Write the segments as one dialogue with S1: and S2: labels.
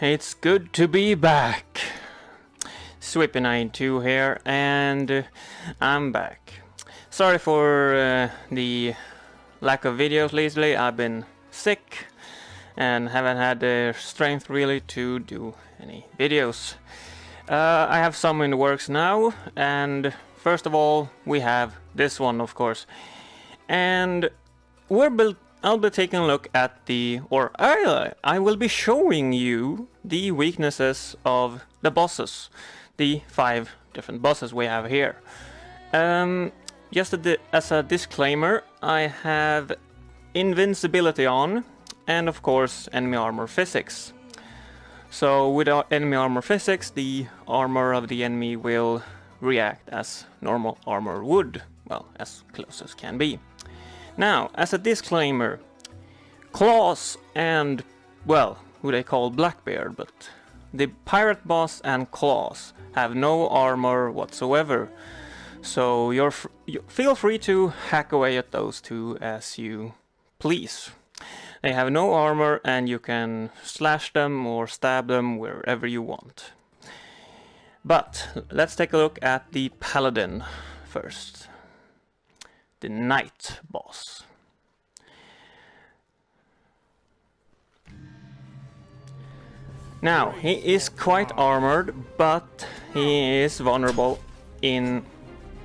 S1: It's good to be back. Swippy92 here, and I'm back. Sorry for the lack of videos lately. I've been sick and haven't had the strength really to do any videos. I have some in the works now, and first of all we have this one, of course. And I'll be taking a look at I will be showing you the weaknesses of the bosses, the 5 different bosses we have here. Just as a disclaimer, I have invincibility on, and of course enemy armor physics. So with our enemy armor physics, the armor of the enemy will react as normal armor would, well, as close as can be. Now, as a disclaimer, Claws and, well, who they call Blackbeard, but the pirate boss and Claws have no armor whatsoever. So you feel free to hack away at those two as you please. They have no armor and you can slash them or stab them wherever you want. But let's take a look at the Paladin first. The Knight boss. Now, he is quite armored, but he is vulnerable in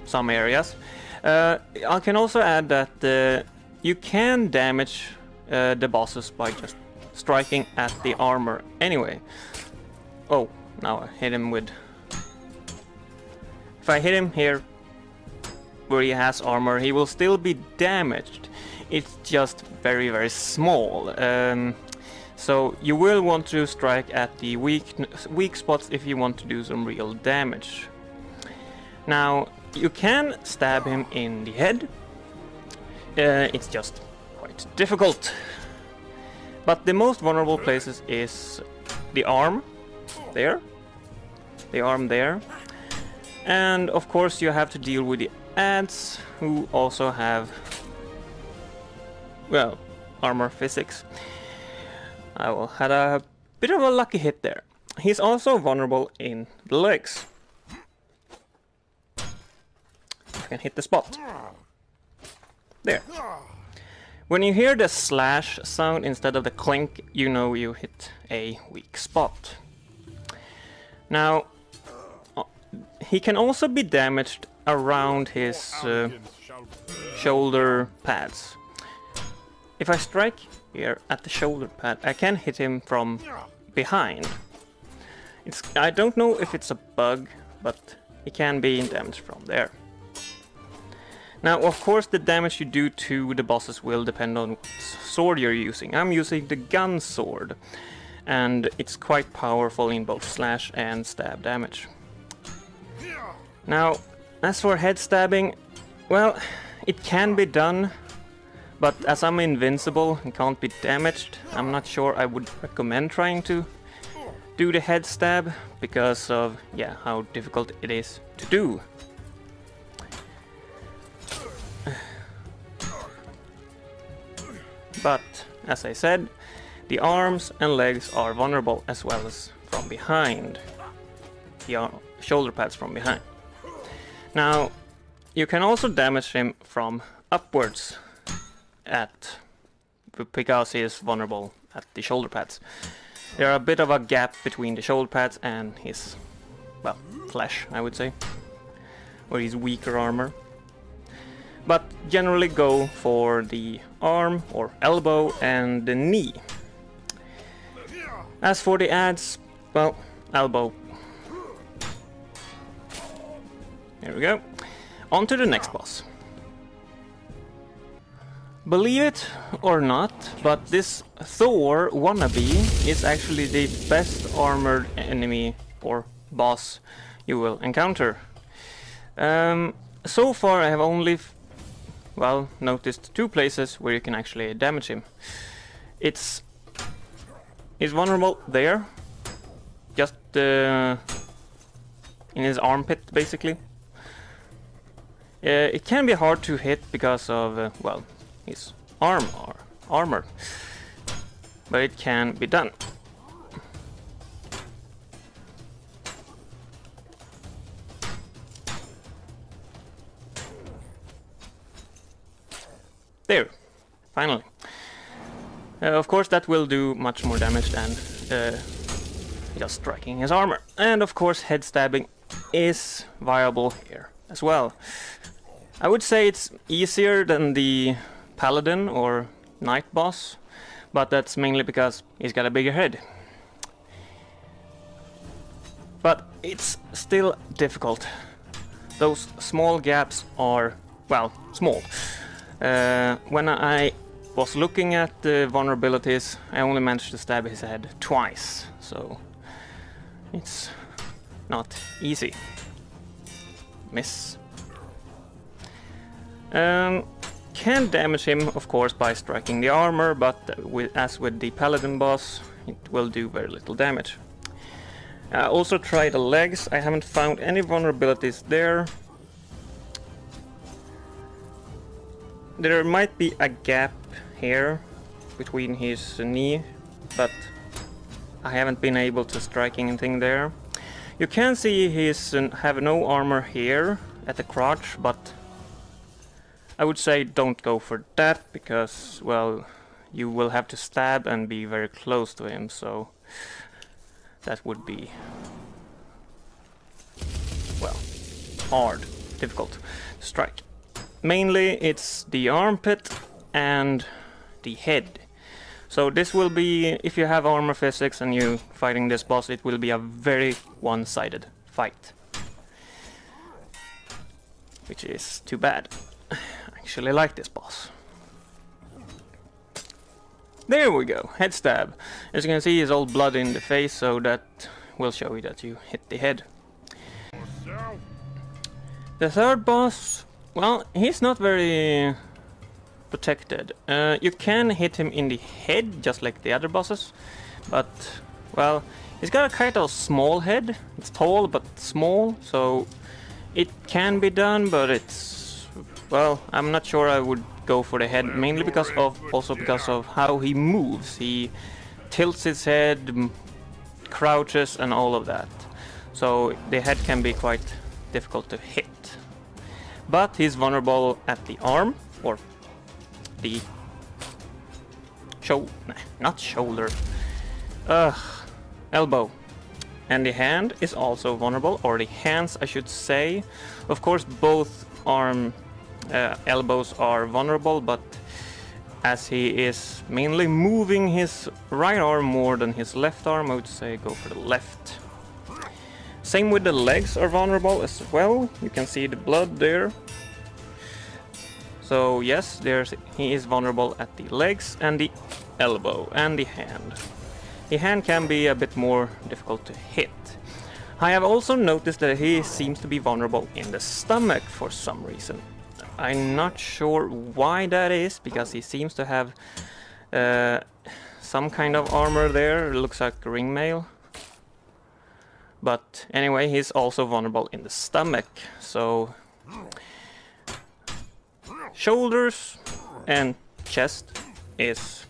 S1: some areas. I can also add that you can damage the bosses by just striking at the armor anyway. Oh, now I hit him with... If I hit him here, where he has armor, he will still be damaged. It's just very, very small. So you will want to strike at the weak spots if you want to do some real damage. Now, you can stab him in the head. It's just quite difficult. But the most vulnerable places is the arm there, the arm there, and of course you have to deal with the ants, who also have, well, armor physics. I had a bit of a lucky hit there. He's also vulnerable in the legs. I can hit the spot. There. When you hear the slash sound instead of the clink, you know you hit a weak spot. Now, he can also be damaged around his shoulder pads. If I strike here at the shoulder pad, I can hit him from behind. I don't know if it's a bug, but it can be damaged from there. Now, of course, the damage you do to the bosses will depend on what sword you're using. I'm using the gun sword, and it's quite powerful in both slash and stab damage. Now, as for head stabbing, well, it can be done, but as I'm invincible and can't be damaged, I'm not sure I would recommend trying to do the head stab because of, yeah, how difficult it is to do. But, as I said, the arms and legs are vulnerable as well as from behind. The shoulder pads from behind. Now, you can also damage him from upwards because he is vulnerable at the shoulder pads. There are a bit of a gap between the shoulder pads and his, well, flesh, I would say, or his weaker armor. But generally go for the arm or elbow and the knee. As for the adds, well, elbow. Here we go. On to the next boss. Believe it or not, but this Thor wannabe is actually the best armored enemy or boss you will encounter. So far I have only noticed 2 places where you can actually damage him. He's vulnerable there, just in his armpit basically. It can be hard to hit because of, his armor, but it can be done. finally. Of course that will do much more damage than just striking his armor. And of course head stabbing is viable here as well. I would say it's easier than the paladin or knight boss, but that's mainly because he's got a bigger head. But it's still difficult. Those small gaps are, well, small. When I was looking at the vulnerabilities, I only managed to stab his head twice, so it's not easy. Miss. Can damage him, of course, by striking the armor, but as with the paladin boss, it will do very little damage. I also tried the legs. I haven't found any vulnerabilities there. There might be a gap here between his knee, but I haven't been able to strike anything there. You can see he's have no armor here at the crotch, but I would say don't go for that, because, well, you will have to stab and be very close to him, so that would be, well, hard, difficult to strike. Mainly it's the armpit and the head. So this will be, if you have armor physics and you fighting this boss, it will be a very one-sided fight. Which is too bad. I actually like this boss. There we go, head stab. As you can see, he's all blood in the face, so that will show you that you hit the head. The third boss, well, he's not very protected. You can hit him in the head, just like the other bosses, but, well, he's got a kind of small head. It's tall but small, so it can be done, but it's, well, I'm not sure I would go for the head, mainly because of how he moves. He tilts his head, crouches, and all of that. So the head can be quite difficult to hit. But he's vulnerable at the arm, or the elbow. And the hand is also vulnerable, or the hands I should say. Of course both elbows are vulnerable, but as he is mainly moving his right arm more than his left arm, I would say go for the left. Same with the legs are vulnerable as well. You can see the blood there. So yes, he is vulnerable at the legs and the elbow and the hand. The hand can be a bit more difficult to hit. I have also noticed that he seems to be vulnerable in the stomach for some reason. I'm not sure why that is, because he seems to have some kind of armor there. It looks like ringmail. But anyway, he's also vulnerable in the stomach. So shoulders and chest is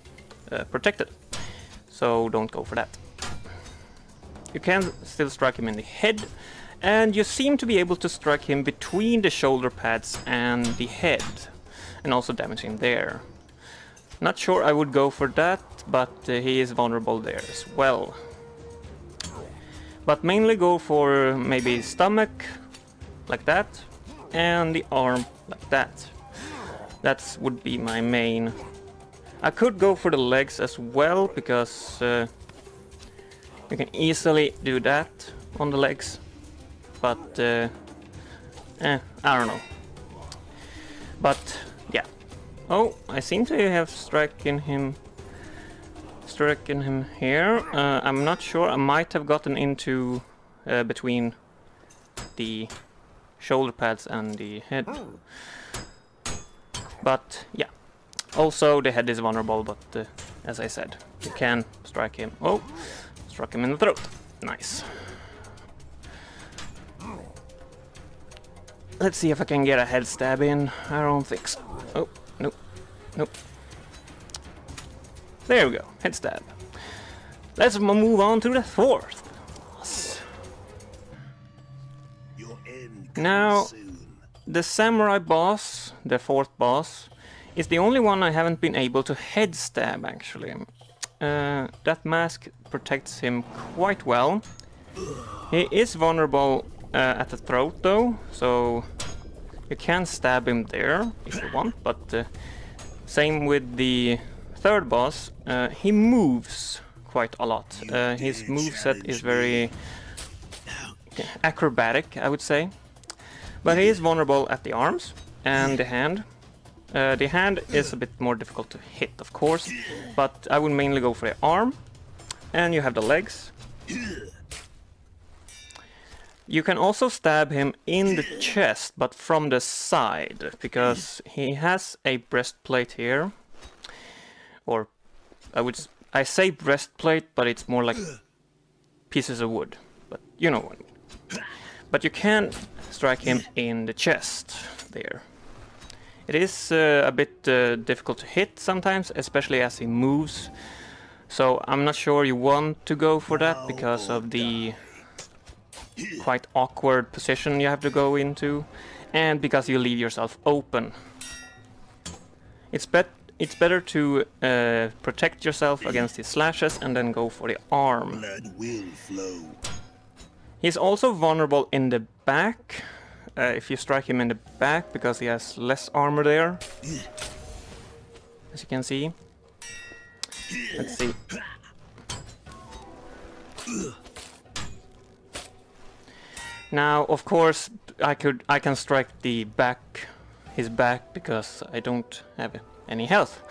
S1: protected. So don't go for that. You can still strike him in the head. And you seem to be able to strike him between the shoulder pads and the head, and also damage him there. Not sure I would go for that, but he is vulnerable there as well. But mainly go for maybe stomach, like that, and the arm, like that. That would be my main. I could go for the legs as well, because you can easily do that on the legs. But, I don't know. But, yeah. Oh, I seem to have stricken him here. I'm not sure, I might have gotten into between the shoulder pads and the head. But, yeah. Also, the head is vulnerable, but as I said, you can strike him. Oh, struck him in the throat. Nice. Let's see if I can get a head stab in. I don't think so. Oh, nope. Nope. There we go. Head stab. Let's move on to the fourth boss. Now, the samurai boss, the fourth boss, is the only one I haven't been able to head stab, actually. That mask protects him quite well. He is vulnerable at the throat though, so you can stab him there if you want, but same with the third boss. He moves quite a lot. His moveset is very acrobatic, I would say. But he is vulnerable at the arms and the hand. The hand is a bit more difficult to hit, of course, but I would mainly go for the arm. And you have the legs. You can also stab him in the chest, but from the side, because he has a breastplate here. Or I say breastplate, but it's more like pieces of wood. But you know what I mean. But you can strike him in the chest there. It is a bit difficult to hit sometimes, especially as he moves. So I'm not sure you want to go for that because of the quite awkward position you have to go into, and because you leave yourself open. It's better to protect yourself against his slashes and then go for the arm.
S2: Blood will flow.
S1: He's also vulnerable in the back, if you strike him in the back, because he has less armor there. As you can see. Let's see. Now, of course, I can strike his back, because I don't have any health.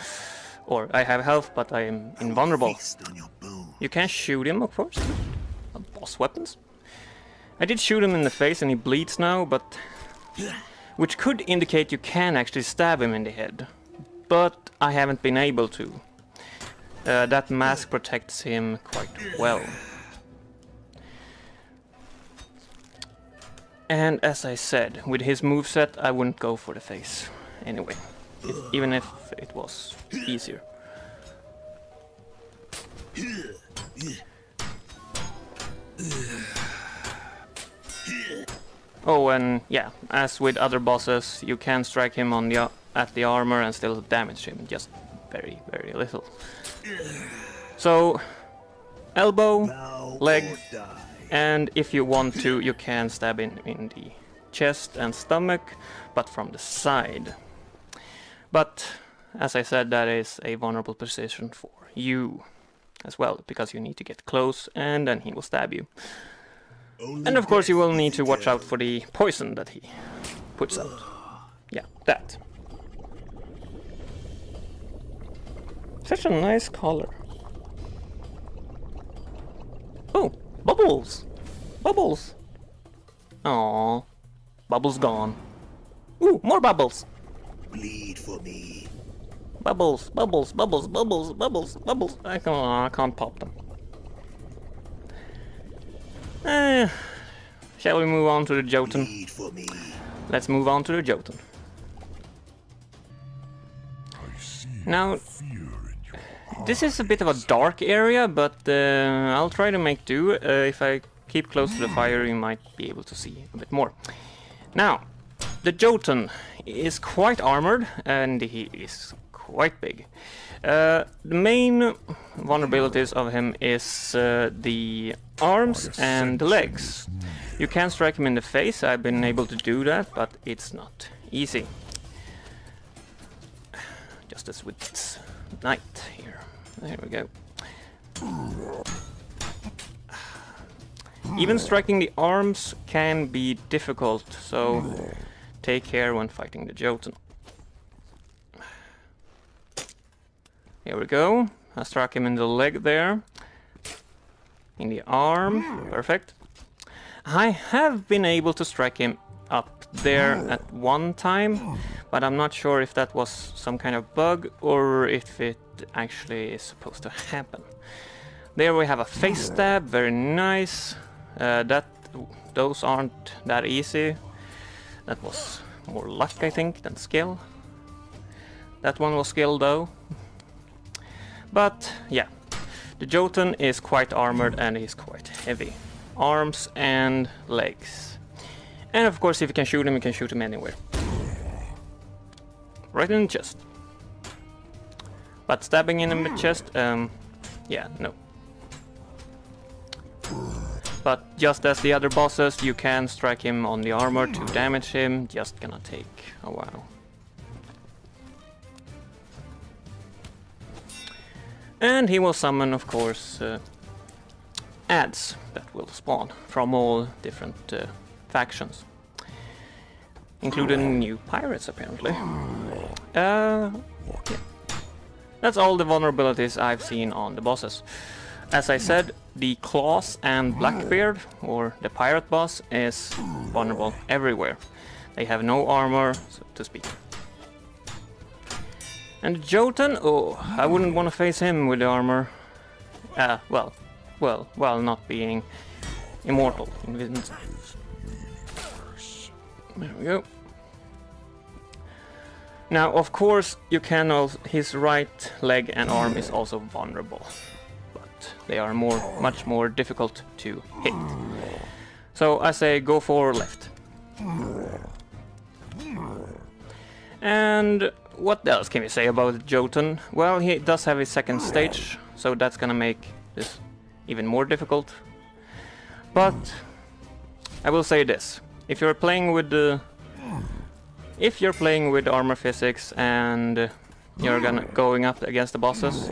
S1: Or I have health, but I am invulnerable. You can shoot him, of course. Boss weapons. I did shoot him in the face and he bleeds now, but which could indicate you can actually stab him in the head. But I haven't been able to. That mask protects him quite well. And as I said, with his moveset, I wouldn't go for the face anyway, even if it was easier. Oh, and yeah, as with other bosses, you can strike him on at the armor and still damage him, just very, very little. So, elbow, leg, and if you want to, you can stab in the chest and stomach, but from the side. But, as I said, that is a vulnerable position for you as well, because you need to get close and then he will stab you. And of course you will need to watch out for the poison that he puts out. Yeah, that. Such a nice color. Oh, bubbles! Bubbles! Aww. Bubbles gone. Ooh, more bubbles!
S2: Bleed for me.
S1: Bubbles, bubbles, bubbles, bubbles, bubbles, bubbles. I can't pop them. Shall we move on to the Jotun?
S2: Bleed for me.
S1: Let's move on to the Jotun. Now, this is a bit of a dark area, but I'll try to make do. If I keep close to the fire, you might be able to see a bit more. Now, the Jotun is quite armored, and he is quite big. The main vulnerabilities of him is the arms and the legs. You can strike him in the face. I've been able to do that, but it's not easy. Just as with this knight here. There we go. Even striking the arms can be difficult, so take care when fighting the Jotun. Here we go. I struck him in the leg there. In the arm. Perfect. I have been able to strike him up there at one time, but I'm not sure if that was some kind of bug or if it actually is supposed to happen. There we have a face stab. Very nice. Those aren't that easy. That was more luck, I think, than skill. That one was skill though. But yeah, the Jotun is quite armored and he's quite heavy. Arms and legs. And of course, if you can shoot him anywhere. Right in the chest. But stabbing him in the chest, yeah, no. But just as the other bosses, you can strike him on the armor to damage him, just gonna take a while. And he will summon, of course, ads that will spawn from all different factions. Including new pirates, apparently. Yeah. That's all the vulnerabilities I've seen on the bosses. As I said, the Claws and Blackbeard, or the pirate boss, is vulnerable everywhere. They have no armor, so to speak. And Jotun, oh, I wouldn't want to face him with the armor. Well, while not being immortal. There we go. Now, of course, you can also, his right leg and arm is also vulnerable, but they are much more difficult to hit. So I say go for left. And what else can we say about Jotun? Well, he does have his second stage, so that's gonna make this even more difficult. But I will say this: if you're playing with armor physics and you're going up against the bosses,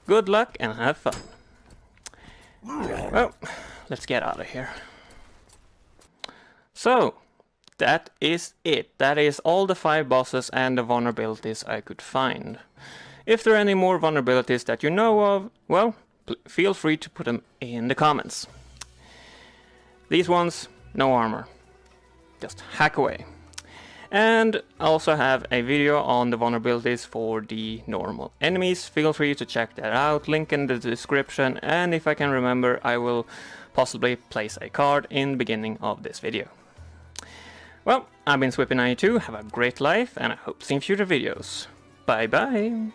S1: good luck and have fun. Well, let's get out of here. So that is it. That is all the 5 bosses and the vulnerabilities I could find. If there are any more vulnerabilities that you know of, well, feel free to put them in the comments. These ones, no armor. Just hack away. And I also have a video on the vulnerabilities for the normal enemies. Feel free to check that out, link in the description, and if I can remember, I will possibly place a card in the beginning of this video. Well, I've been Swippy92, have a great life, and I hope to see you in future videos. Bye bye!